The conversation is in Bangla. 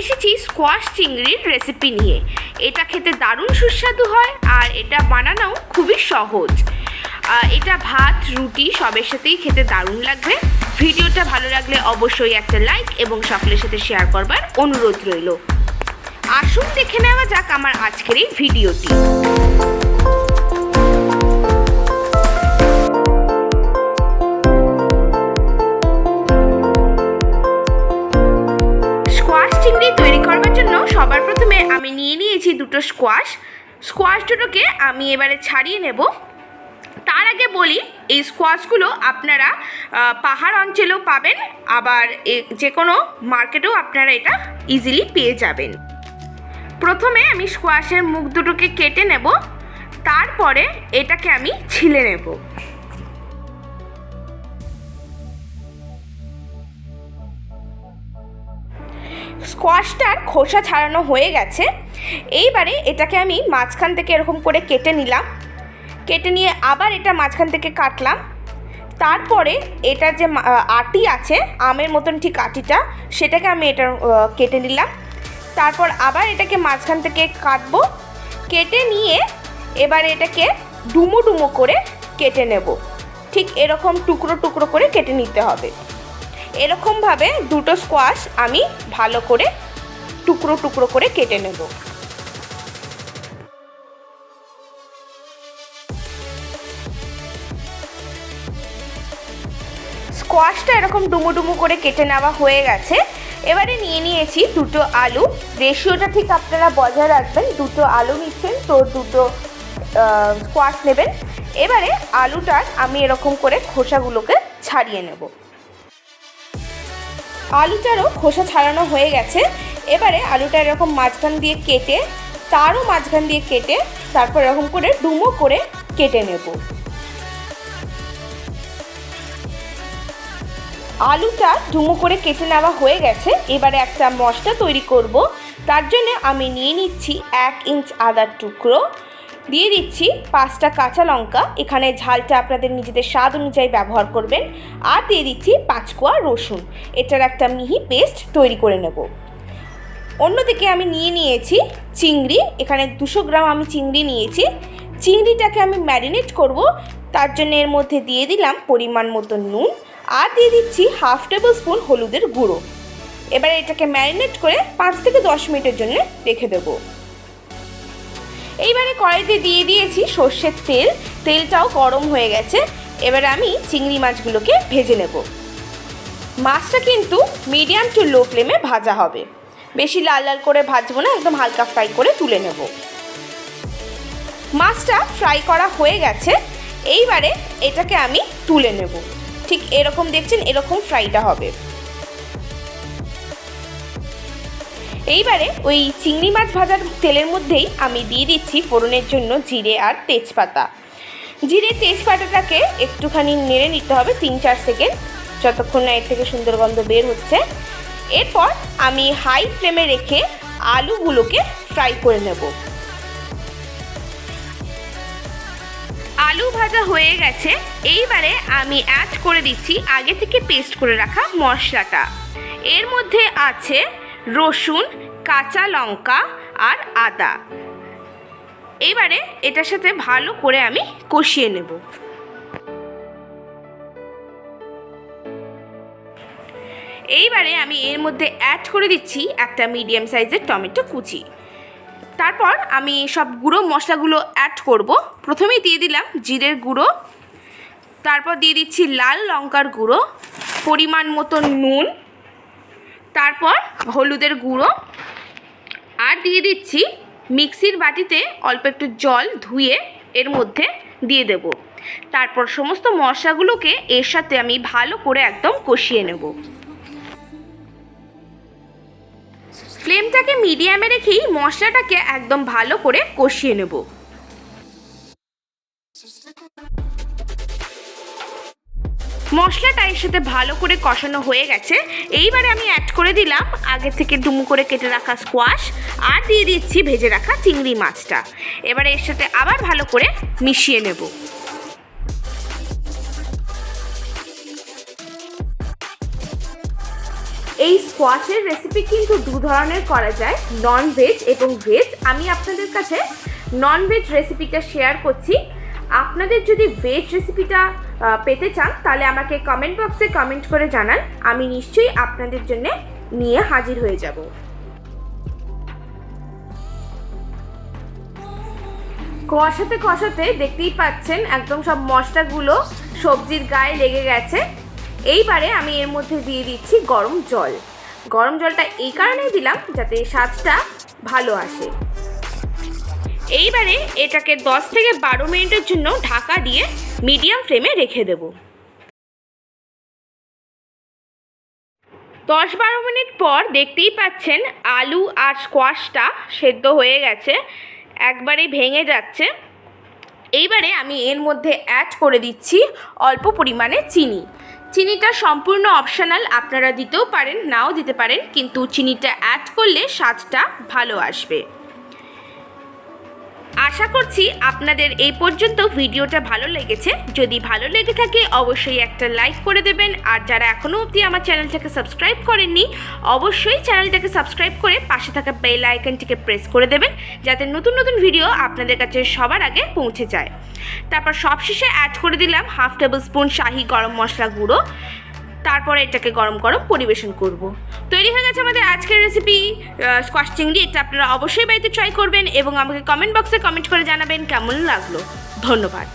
এসেছি স্কোয়াশ চিংড়ির রেসিপি নিয়ে। এটা খেতে দারুণ সুস্বাদু হয় আর এটা বানানোও খুবই সহজ। এটা ভাত রুটি সবের সাথেই খেতে দারুণ লাগবে। ভিডিওটা ভালো লাগলে অবশ্যই একটা লাইক এবং সকলের সাথে শেয়ার করবার অনুরোধ রইল। আসুন দেখে নেওয়া যাক আমার আজকের এই ভিডিওটি। চিংড়ি তৈরি করবার জন্য সবার প্রথমে আমি নিয়ে নিয়েছি দুটো স্কোয়াশ দুটোকে আমি এবারে ছাড়িয়ে নেব। তার আগে বলি, এই স্কোয়াশগুলো আপনারা পাহাড় অঞ্চলেও পাবেন, আবার যে কোনো মার্কেটেও আপনারা এটা ইজিলি পেয়ে যাবেন। প্রথমে আমি স্কোয়াশের মুখ দুটোকে কেটে নেব, তারপরে এটাকে আমি ছিলে নেব। স্কোয়াশটার খোসা ছাড়ানো হয়ে গেছে। এইবারে এটাকে আমি মাঝখান থেকে এরকম করে কেটে নিলাম, কেটে নিয়ে আবার এটা মাঝখান থেকে কাটলাম। তারপরে এটার যে আটি আছে আমের মতন ঠিক আটিটা, সেটাকে আমি এটা কেটে নিলাম। তারপর আবার এটাকে মাঝখান থেকে কাটবো, কেটে নিয়ে এবার এটাকে ডুমো ডুমো করে কেটে নেব। ঠিক এরকম টুকরো টুকরো করে কেটে নিতে হবে। এরকমভাবে দুটো স্কোয়াশ আমি ভালো করে টুকরো টুকরো করে কেটে নেব। স্কোয়াশটা এরকম ডুমো ডুমো করে কেটে নেওয়া হয়ে গেছে। এবারে নিয়ে নিয়েছি দুটো আলু। রেশিওটা ঠিক আপনারা বজায় রাখবেন, দুটো আলু নিচ্ছেন তো দুটো স্কোয়াশ নেবেন। এবারে আলুটার আমি এরকম করে খোসাগুলোকে ছাড়িয়ে নেব। আলুটারও খোসা ছাড়ানো হয়ে গেছে। এবারে আলুটা এরকম মাঝখান দিয়ে কেটে, তারও মাঝখান দিয়ে কেটে, তারপর এরকম করে ডুমো করে কেটে নেব। আলুটা ডুমো করে কেটে নেওয়া হয়ে গেছে। এবারে একটা মশলা তৈরি করব। তার জন্য আমি নিয়ে নিচ্ছি 1 ইঞ্চ আদার টুকরো, দিয়ে দিচ্ছি 5টা কাঁচা লঙ্কা, এখানে ঝালটা আপনাদের নিজেদের স্বাদ অনুযায়ী ব্যবহার করবেন, আর দিয়ে দিচ্ছি 5 কোয়া রসুন। এটার একটা মিহি পেস্ট তৈরি করে নেব। অন্যদিকে আমি নিয়ে নিয়েছি চিংড়ি, এখানে 200 গ্রাম আমি চিংড়ি নিয়েছি। চিংড়িটাকে আমি ম্যারিনেট করব। তার জন্য এর মধ্যে দিয়ে দিলাম পরিমাণ মতো নুন, আর দিয়ে দিচ্ছি 1/2 টেবিল স্পুন হলুদের গুঁড়ো। এবারে এটাকে ম্যারিনেট করে 5 থেকে 10 মিনিটের জন্য রেখে দেবো। এইবারে কড়াইতে দিয়ে দিয়েছি সর্ষের তেল, তেলটাও গরম হয়ে গেছে। এবারে আমি চিংড়ি মাছগুলোকে ভেজে নেব। মাছটা কিন্তু মিডিয়াম টু লো ফ্লেমে ভাজা হবে, বেশি লাল লাল করে ভাজবো না, একদম হালকা ফ্রাই করে তুলে নেব। মাছটা ফ্রাই করা হয়ে গেছে। এইবারে এটাকে আমি তুলে নেব। ঠিক এরকম দেখছেন, এরকম ফ্রাইটা হবে। এইবারে ওই চিংড়ি মাছ ভাজার তেলের মধ্যেই আমি দিয়ে দিচ্ছি ফোড়নের জন্য জিরে আর তেজপাতা। জিরে তেজপাতাটাকে একটুখানি নেড়ে নিতে হবে 3-4 সেকেন্ড, যতক্ষণ না এর থেকে সুন্দর গন্ধ বের হচ্ছে। এরপর আমি হাই ফ্লেমে রেখে আলুগুলোকে ফ্রাই করে নেব। আলু ভাজা হয়ে গেছে। এইবারে আমি অ্যাড করে দিচ্ছি আগে থেকে পেস্ট করে রাখা মশলাটা। এর মধ্যে আছে রসুন, কাঁচা লঙ্কা আর আদা। এবারে এটার সাথে ভালো করে আমি কষিয়ে নেব। এইবারে আমি এর মধ্যে অ্যাড করে দিচ্ছি একটা মিডিয়াম সাইজের টমেটো কুচি। তারপর আমি সব গুঁড়ো মশলাগুলো অ্যাড করব। প্রথমেই দিয়ে দিলাম জিরের গুঁড়ো, তারপর দিয়ে দিচ্ছি লাল লঙ্কার গুঁড়ো, পরিমাণ মতো নুন, তারপর হলুদের গুঁড়ো, আর দিয়ে দিচ্ছি মিক্সির বাটিতে অল্প একটু জল ধুয়ে এর মধ্যে দিয়ে দেব। তারপর সমস্ত মশলাগুলোকে এর সাথে আমি ভালো করে একদম কষিয়ে নেব। ফ্লেমটাকে মিডিয়ামে রেখেই মশলাটাকে একদম ভালো করে কষিয়ে নেব। মশলাটা এর সাথে ভালো করে কষানো হয়ে গেছে। এইবারে আমি অ্যাড করে দিলাম আগে থেকে ডুমো করে কেটে রাখা স্কোয়াশ, আর দিয়ে দিচ্ছি ভেজে রাখা চিংড়ি মাছটা। এবারে এর সাথে আবার ভালো করে মিশিয়ে নেব। এই স্কোয়াশের রেসিপি কিন্তু দু ধরনের করা যায়, নন ভেজ এবং ভেজ। আমি আপনাদের কাছে নন ভেজ রেসিপিটা শেয়ার করছি। আপনাদের যদি ভেজ রেসিপিটা পেতে চান তাহলে আমাকে কমেন্ট বক্সে কমেন্ট করে জানান, আমি নিশ্চয়ই আপনাদের জন্য নিয়ে হাজির হয়ে যাব। কষাতে কষাতে দেখতেই পাচ্ছেন একদম সব মশলাগুলো সবজির গায়ে লেগে গেছে। এইবারে আমি এর মধ্যে দিয়ে দিচ্ছি গরম জল। গরম জলটা এই কারণেই দিলাম যাতে স্বাদটা ভালো আসে। এইবারে এটাকে 10 থেকে 12 মিনিটের জন্য ঢাকা দিয়ে মিডিয়াম ফ্লেমে রেখে দেব। 10-12 মিনিট পর দেখতেই পাচ্ছেন আলু আর স্কোয়াশটা সেদ্ধ হয়ে গেছে, একবারেই ভেঙে যাচ্ছে। এইবারে আমি এর মধ্যে অ্যাড করে দিচ্ছি অল্প পরিমাণে চিনি। চিনিটা সম্পূর্ণ অপশনাল, আপনারা দিতেও পারেন নাও দিতে পারেন, কিন্তু চিনিটা অ্যাড করলে স্বাদটা ভালো আসবে। আশা করছি আপনাদের এই পর্যন্ত ভিডিওটা ভালো লেগেছে। যদি ভালো লেগে থাকে অবশ্যই একটা লাইক করে দেবেন, আর যারা এখনও অবধি আমার চ্যানেলটাকে সাবস্ক্রাইব করেননি অবশ্যই চ্যানেলটাকে সাবস্ক্রাইব করে পাশে থাকা বেল আইকনটিকে প্রেস করে দেবেন, যাতে নতুন নতুন ভিডিও আপনাদের কাছে সবার আগে পৌঁছে যায়। তারপর সবশেষে অ্যাড করে দিলাম 1/2 টেবিল স্পুন শাহি গরম মশলা গুঁড়ো। তারপরে এটাকে গরম গরম পরিবেশন করব। তৈরি হয়ে গেছে আমাদের আজকের রেসিপি স্কোয়াশ চিংড়ি। এটা আপনারা অবশ্যই বাড়িতে ট্রাই করবেন এবং আমাকে কমেন্ট বক্সে কমেন্ট করে জানাবেন কেমন লাগলো। ধন্যবাদ।